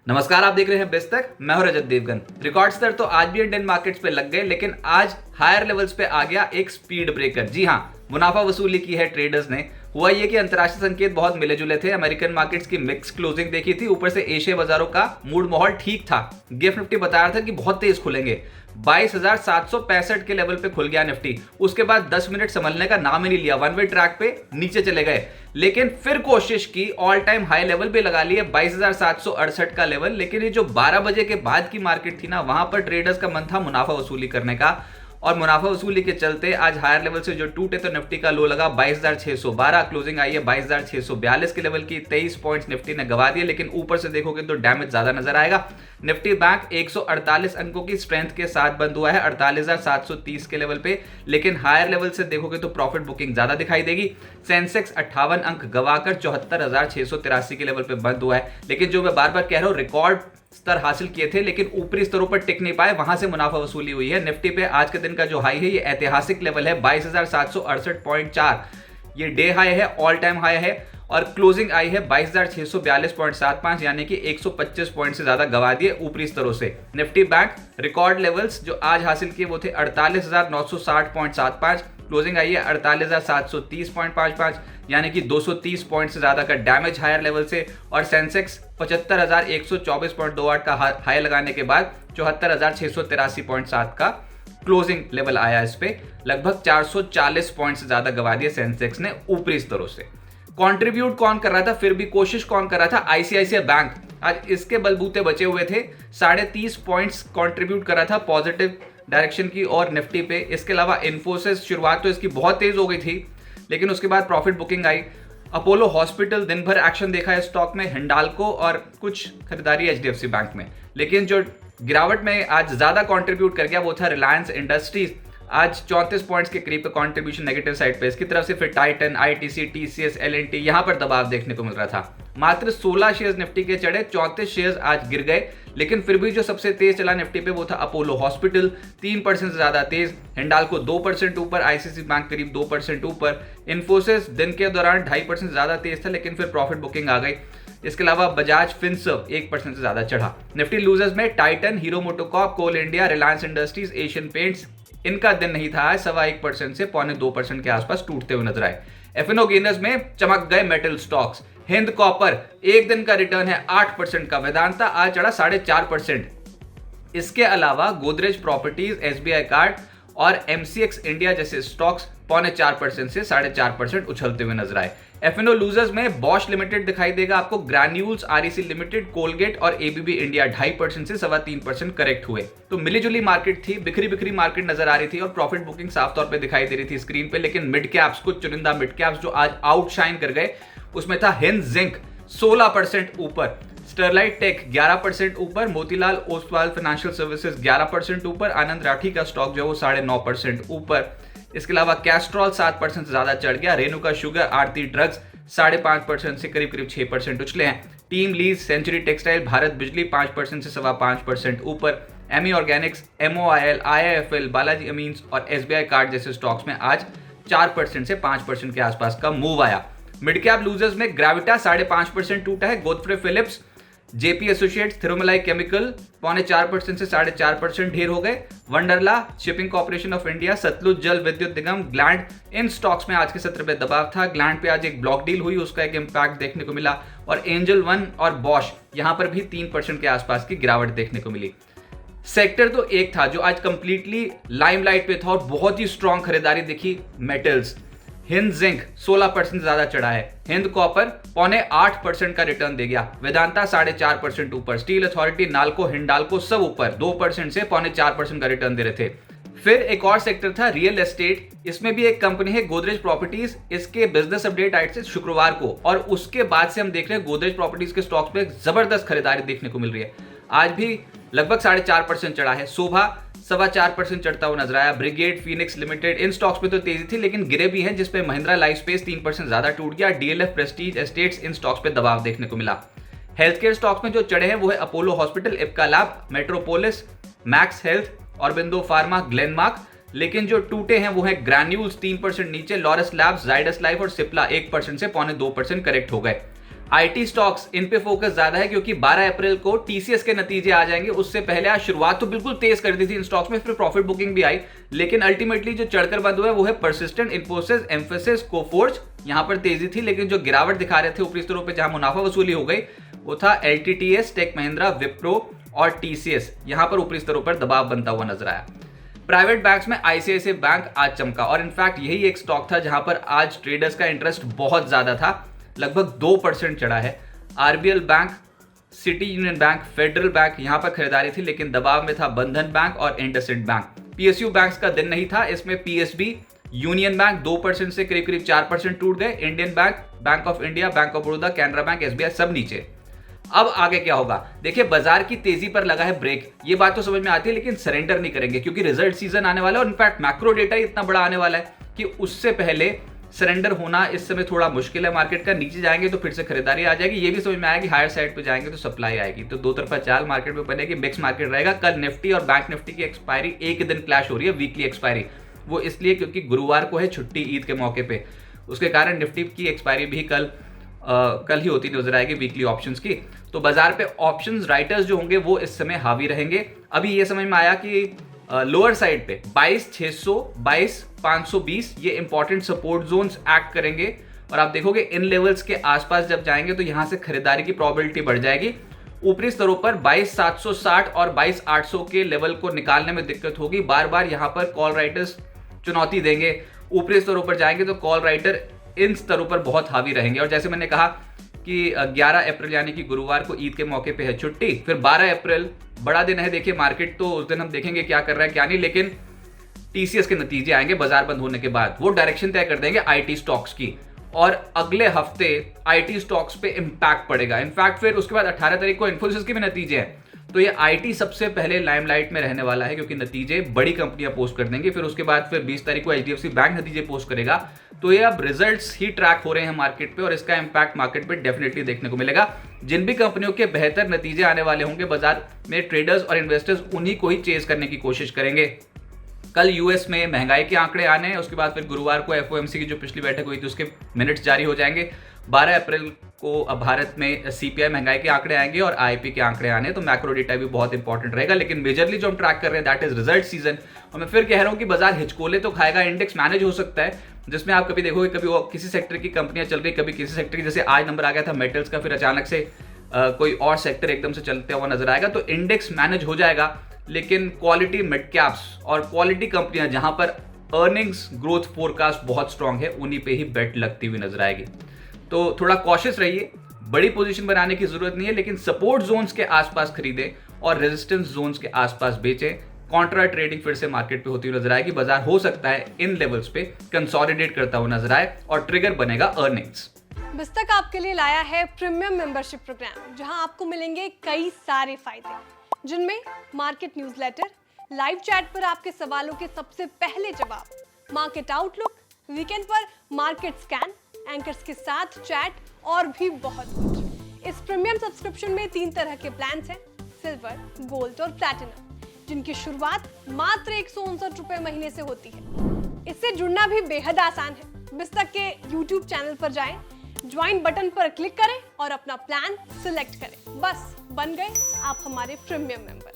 नमस्कार, आप देख रहे हैं बेस्ट तक। मैं हूं रजत देवगन। रिकॉर्ड स्तर तो आज भी इंडियन मार्केट्स पे लग गए, लेकिन आज हायर लेवल्स पे आ गया एक स्पीड ब्रेकर। जी हां, मुनाफा वसूली की है ट्रेडर्स ने। हुआ ये कि अंतरराष्ट्रीय संकेत बहुत मिले जुले थे। अमेरिकन मार्केट्स की मिक्स क्लोजिंग देखी थी, ऊपर से एशिया बाजारों का मूड माहौल ठीक था। गिफ्ट निफ्टी बता रहा था कि बहुत तेज खुलेंगे। 22,765 के लेवल पे खुल गया निफ्टी। उसके बाद 10 मिनट संभलने का नाम ही नहीं लिया, वन वे ट्रैक पे नीचे चले गए। लेकिन फिर कोशिश की, ऑल टाइम हाई लेवल पे लगा लिए 22,768 का लेवल। लेकिन ये जो 12 बजे के बाद की मार्केट थी ना, वहां पर ट्रेडर्स का मन था मुनाफा वसूली करने का, और मुनाफा वसूली के चलते आज हायर लेवल से जो टूटे तो निफ्टी का लो लगा 22,612, क्लोजिंग आई है 22,642 के लेवल की। 23 पॉइंट्स निफ्टी ने गवा दिए, लेकिन ऊपर से देखोगे तो डैमेज ज्यादा नजर आएगा। निफ्टी बैंक 148 अंकों की स्ट्रेंथ के साथ बंद हुआ है 48,730 के लेवल पे, लेकिन हायर लेवल से देखोगे तो प्रॉफिट बुकिंग ज्यादा दिखाई देगी। सेंसेक्स 58 अंक गवाकर 74,683 के लेवल पे बंद हुआ है। लेकिन जो मैं बार बार कह रहा हूं, रिकॉर्ड स्तर हासिल किए थे लेकिन ऊपरी स्तरों पर टिक नहीं पाए, वहां से मुनाफा वसूली हुई है। निफ्टी पे आज के दिन का जो हाई है ये ऐतिहासिक लेवल है 22,768.4। ये डे हाई है, ऑल टाइम हाई है, और क्लोजिंग आई है 22,642.75, यानी कि 125 पॉइंट से ज्यादा गवा दिए ऊपरी स्तरों से। निफ्टी बैंक रिकॉर्ड लेवल्स जो आज हासिल किए वो थे 48,960.75, क्लोजिंग आई है 48,730.55, यानी कि 230 पॉइंट से ज्यादा का डैमेज हायर लेवल से। और सेंसेक्स 75,124.28 का हाई लगाने के बाद 74,683.7 का क्लोजिंग लेवल आया। इस पे लगभग 440 पॉइंट से ज्यादा गवा दिए सेंसेक्स ने ऊपरी स्तरों से। कंट्रीब्यूट कौन कर रहा था, फिर भी कोशिश कौन कर रहा था? आईसीआईसीआई बैंक आज इसके बलबूते बचे हुए थे। 30.5 पॉइंट्स कंट्रीब्यूट कर रहा था पॉजिटिव डायरेक्शन की और निफ्टी पे। इसके अलावा इन्फोसिस, शुरुआत तो इसकी बहुत तेज हो गई थी, लेकिन उसके बाद प्रॉफिट बुकिंग आई। अपोलो हॉस्पिटल दिन भर एक्शन देखा है स्टॉक में, हिंडाल्को और कुछ खरीदारी एचडीएफसी बैंक में। लेकिन जो गिरावट में आज ज्यादा कंट्रीब्यूट कर गया वो था रिलायंस इंडस्ट्रीज। आज 34 पॉइंट्स के करीब कंट्रीब्यूशन नेगेटिव साइड पे इसकी तरफ से। फिर टाइटन, आईटीसी, टीसीएस, एलएनटी, यहां पर दबाव देखने को मिल रहा था। मात्र 16 शेयर्स निफ्टी के चढ़े, 34 शेयर्स आज गिर गए। लेकिन फिर भी जो सबसे तेज चला निफ्टी पे वो था अपोलो हॉस्पिटल, 3% से ज्यादा तेज। हिंडाल्को 2% ऊपर, आईसीसी बैंक करीब 2% ऊपर। इन्फोसिस दिन के दौरान 2.5% से ज्यादा तेज था, लेकिन फिर प्रॉफिट बुकिंग आ गई। इसके अलावा बजाज फिनसर्व 1% से ज्यादा चढ़ा। निफ्टी लूजर्स में टाइटन, हीरो मोटोकॉर्प, कोल इंडिया, रिलायंस इंडस्ट्रीज, एशियन पेंट्स, इनका दिन नहीं था आज। 1.25% से 2.25% के आसपास टूटते हुए नजर आए। एफएनओ गेनर्स में चमक गए मेटल स्टॉक्स। हिंद कॉपर एक दिन का रिटर्न है 8% का। वेदांता आज चढ़ा 4.5%। इसके अलावा गोदरेज प्रॉपर्टीज, एसबीआई कार्ड और एमसीएक्स इंडिया जैसे स्टॉक्स 4.25% से 4.5% उछलते हुए नजर आए। एफएनओ लूजर्स में बॉश लिमिटेड दिखाई देगा आपको, ग्रैन्यूल्स, आरईसी लिमिटेड, कोलगेट और एबीबी इंडिया 2.5% से 3.25% करेक्ट हुए। तो मिलीजुली मार्केट थी, बिखरी बिखरी मार्केट नजर आ रही थी और प्रॉफिट बुकिंग साफ तौर पे दिखाई दे रही थी स्क्रीन पे। लेकिन मिड कैप्स, कुछ चुनिंदा मिड कैप्स जो आज आउटशाइन कर गए, उसमें था हिंद जिंक 16% ऊपर, स्टरलाइट टेक 11% ऊपर, मोतीलाल ओसवाल फाइनेंशियल सर्विसेज 11% ऊपर, आनंद राठी का स्टॉक जो है वो 9.5% ऊपर। इसके अलावा कैस्ट्रॉल 7% से ज्यादा चढ़ गया। रेणुका शुगर, आरती ड्रग्स 5.5% से करीब 6% उछले हैं। टीम लीज, सेंचुरी टेक्सटाइल, भारत बिजली 5% से 5.25% ऊपर। एमी ऑर्गेनिक्स, एमओआईएल, आईआईएफएल, बालाजी अमीन्स और एसबीआई कार्ड जैसे स्टॉक्स में आज 4% से 5% के आसपास का मूव आया। मिड कैप लूजर्स में ग्रेविटा 5.5% टूटा है। गोदफ्रे फिलिप्स, जेपी एसोसिएट्स, थिरुमलाई केमिकल 4.25% से 4.5% ढेर हो गए। वंडरला, शिपिंग कॉर्पोरेशन ऑफ इंडिया, सतलुज जल विद्युत निगम, ग्लैंड, इन स्टॉक्स में आज के सत्र पे दबाव था। ग्लैंड पे आज एक ब्लॉक डील हुई, उसका एक इंपैक्ट देखने को मिला। और एंजल वन और बॉश, यहां पर भी 3% के आसपास की गिरावट देखने को मिली। सेक्टर तो एक था जो आज कंप्लीटली लाइमलाइट पे था और बहुत ही स्ट्रॉन्ग खरीदारी दिखी। मेटल्स, हिंद जिंक 16% ज्यादा चढ़ा है। हिंद कॉपर 7.25% का रिटर्न दे गया। वेदांता 4.5% ऊपर। स्टील अथॉरिटी, नाल्को, हिंडाल्को सब ऊपर 2% से 4.25% का रिटर्न दे रहे थे। फिर एक और सेक्टर था रियल एस्टेट। इसमें भी एक कंपनी है गोदरेज प्रॉपर्टीज। इसके बिजनेस अपडेट आए थे शुक्रवार को, और उसके बाद से हम देख रहे हैं गोदरेज प्रॉपर्टीज के स्टॉक्स पे जबरदस्त खरीदारी देखने को मिल रही है। आज भी लगभग 4.5% चढ़ा है। शोभा 4.25% चढ़ता हुआ नजर आया। ब्रिगेड, फीनिक्स लिमिटेड, इन स्टॉक्स पे तो तेजी थी, लेकिन गिरे भी हैं, जिसपे महिंद्रा लाइफ स्पेस 3% ज्यादा टूट गया। डीएलएफ, प्रेस्टीज एस्टेट्स, इन स्टॉक्स पे दबाव देखने को मिला। हेल्थ केयर स्टॉक्स में जो चढ़े हैं वो है Apollo hospital, Ipca lab, metropolis, max health, Aurobindo pharma, Glenmark. लेकिन जो टूटे हैं वो है ग्रैन्यूल्स 3% नीचे, लॉरस लैब्स, जाइडस लाइफ और सिप्ला 1% से 2.25% करेक्ट हो गए। आईटी स्टॉक्स, इन पे फोकस ज्यादा है क्योंकि 12 अप्रैल को टीसीएस के नतीजे आ जाएंगे। उससे पहले आज शुरुआत तो बिल्कुल तेज कर दी थी इन स्टॉक्स में, फिर प्रॉफिट बुकिंग भी आई, लेकिन अल्टीमेटली जो चढ़कर बंद हुआ है वो है परसिस्टेंट, इन्फोसिस, एम्फेसिस, कोफोर्ज। यहां पर तेजी थी, लेकिन जो गिरावट दिखा रहे थे ऊपरी स्तरों पर जहां मुनाफा वसूली हो गई वो था एलटीटीएस, टेक महिंद्रा, विप्रो और टीसीएस। यहां पर ऊपरी स्तरों पर दबाव बनता हुआ नजर आया। प्राइवेट बैंक्स में आईसीआईसीआई बैंक आज चमका और इनफैक्ट यही एक स्टॉक था जहां पर आज ट्रेडर्स का इंटरेस्ट बहुत ज्यादा था, लगभग 2% चढ़ा है। RBL bank, city union bank, federal bank, यहां पर खरीदारी थी, लेकिन दबाव में था बंधन बैंक और इंडसइंड बैंक। पीएसयू बैंक्स का दिन नहीं था, इसमें पीएसबी, यूनियन बैंक 2% से करीब करीब 4% टूट गए। Indian bank, bank of India, bank of Baroda, Canara bank, SBI सब नीचे। अब आगे क्या होगा? देखिए, बाजार की तेजी पर लगा है ब्रेक, ये बात तो समझ में आती है, लेकिन सरेंडर नहीं करेंगे क्योंकि रिजल्ट सीजन आने वाला है और इनफैक्ट मैक्रो डेटा ही इतना बड़ा आने वाला है कि उससे पहले सरेंडर होना इस समय थोड़ा मुश्किल है मार्केट का। नीचे जाएंगे तो फिर से खरीदारी आ जाएगी, ये भी समझ में आएगी, हायर साइड पे जाएंगे तो सप्लाई आएगी, तो दो तरफा चाल मार्केट में बनेगी, मिक्स मार्केट रहेगा। कल निफ्टी और बैंक निफ्टी की एक्सपायरी एक दिन क्लैश हो रही है, वीकली एक्सपायरी, वो इसलिए क्योंकि गुरुवार को है छुट्टी ईद के मौके पे, उसके कारण निफ्टी की एक्सपायरी भी कल ही होती नजर आएगी वीकली ऑप्शंस की। तो बाजार पे ऑप्शंस राइटर्स जो होंगे वो इस समय हावी रहेंगे। अभी ये समझ में आया कि लोअर साइड पे 22,600, 22,520 ये इंपॉर्टेंट सपोर्ट जोन्स एक्ट करेंगे और आप देखोगे इन लेवल्स के आसपास जब जाएंगे तो यहां से खरीदारी की प्रोबेबिलिटी बढ़ जाएगी। ऊपरी स्तरों पर 22,760 और 22,800 के लेवल को निकालने में दिक्कत होगी, बार बार यहां पर कॉल राइटर्स चुनौती देंगे। ऊपरी स्तरों पर जाएंगे तो कॉल राइटर इन स्तरों पर बहुत हावी रहेंगे और जैसे मैंने कहा कि 11 अप्रैल यानी कि गुरुवार को ईद के मौके पे है छुट्टी, फिर 12 अप्रैल बड़ा दिन है। देखिए मार्केट तो उस दिन हम देखेंगे क्या कर रहा है क्या नहीं, लेकिन टीसीएस के नतीजे आएंगे बाजार बंद होने के बाद, वो डायरेक्शन तय कर देंगे आईटी स्टॉक्स की और अगले हफ्ते आईटी स्टॉक्स पे इंपैक्ट पड़ेगा। इनफैक्ट फिर उसके बाद 18 तारीख को इन्फोसिस के भी नतीजे हैं, तो ये आईटी सबसे पहले लाइमलाइट में रहने वाला है क्योंकि नतीजे बड़ी कंपनियां पोस्ट कर देंगी। फिर उसके बाद फिर 20 तारीख को एचडीएफसी बैंक नतीजे पोस्ट करेगा, तो ये अब रिजल्ट्स ही ट्रैक हो रहे हैं मार्केट पे और इसका इंपैक्ट मार्केट पे डेफिनेटली देखने को मिलेगा। जिन भी कंपनियों के बेहतर नतीजे आने वाले होंगे बाजार में ट्रेडर्स और इन्वेस्टर्स उन्हीं को ही चेज करने की कोशिश करेंगे। कल यूएस में महंगाई के आंकड़े आने हैं, उसके बाद फिर गुरुवार को एफओएमसी की जो पिछली बैठक हुई थी उसके मिनट्स जारी हो जाएंगे। 12 अप्रैल को भारत में सीपीआई महंगाई के आंकड़े आएंगे और आईपी के आंकड़े आने, तो मैक्रो डेटा भी बहुत इंपॉर्टेंट रहेगा। लेकिन मेजरली जो हम ट्रैक कर रहे हैं दैट इज रिजल्ट सीजन। और मैं फिर कह रहा हूं कि बाजार हिचकोले तो खाएगा, इंडेक्स मैनेज हो सकता है, जिसमें आप कभी देखोगे कभी किसी सेक्टर की कंपनियां चल रही, कभी किसी सेक्टर की, जैसे आज नंबर आ गया था मेटल्स का, फिर अचानक से कोई और सेक्टर एकदम से चलते हुआ नजर आएगा, तो इंडेक्स मैनेज हो जाएगा। लेकिन क्वालिटी मिड कैप्स और क्वालिटी कंपनियां जहां पर अर्निंग्स ग्रोथ फोरकास्ट बहुत स्ट्रांग है उन्हीं पे ही बेट लगती हुई नजर आएगी। तो थोड़ा कॉशियस रहिए, बड़ी पोजीशन बनाने की जरूरत नहीं है, लेकिन सपोर्ट जोन्स के आसपास खरीदें और रेजिस्टेंस जोन्स के आसपास बेचें। कॉन्ट्रा ट्रेडिंग फिर से मार्केट पे होती हुई नजर आएगी, बाजार हो सकता है इन लेवल्स पे कंसोलिडेट करता हुआ नजर आए और ट्रिगर बनेगा अर्निंग्स। बिस्तक आपके लिए लाया है प्रीमियम मेंबरशिप प्रोग्राम, जहां आपको मिलेंगे कई सारे फायदे, जिनमें मार्केट न्यूज़लेटर, लाइव चैट पर आपके सवालों के सबसे पहले जवाब, मार्केट आउटलुक, वीकेंड पर मार्केट स्कैन, एंकर्स के साथ चैट और भी बहुत कुछ। इस प्रीमियम सब्सक्रिप्शन में 3 तरह के प्लान्स हैं, सिल्वर, गोल्ड और प्लैटिनम, जिनकी शुरुआत मात्र 159 रुपए महीने से होती है। इससे जुड़ना भी बेहद आसान है। बिस्तक के YouTube चैनल पर जाएं, ज्वाइन बटन पर क्लिक करें और अपना प्लान सिलेक्ट करें। बस बन गए आप हमारे प्रीमियम मेंबर।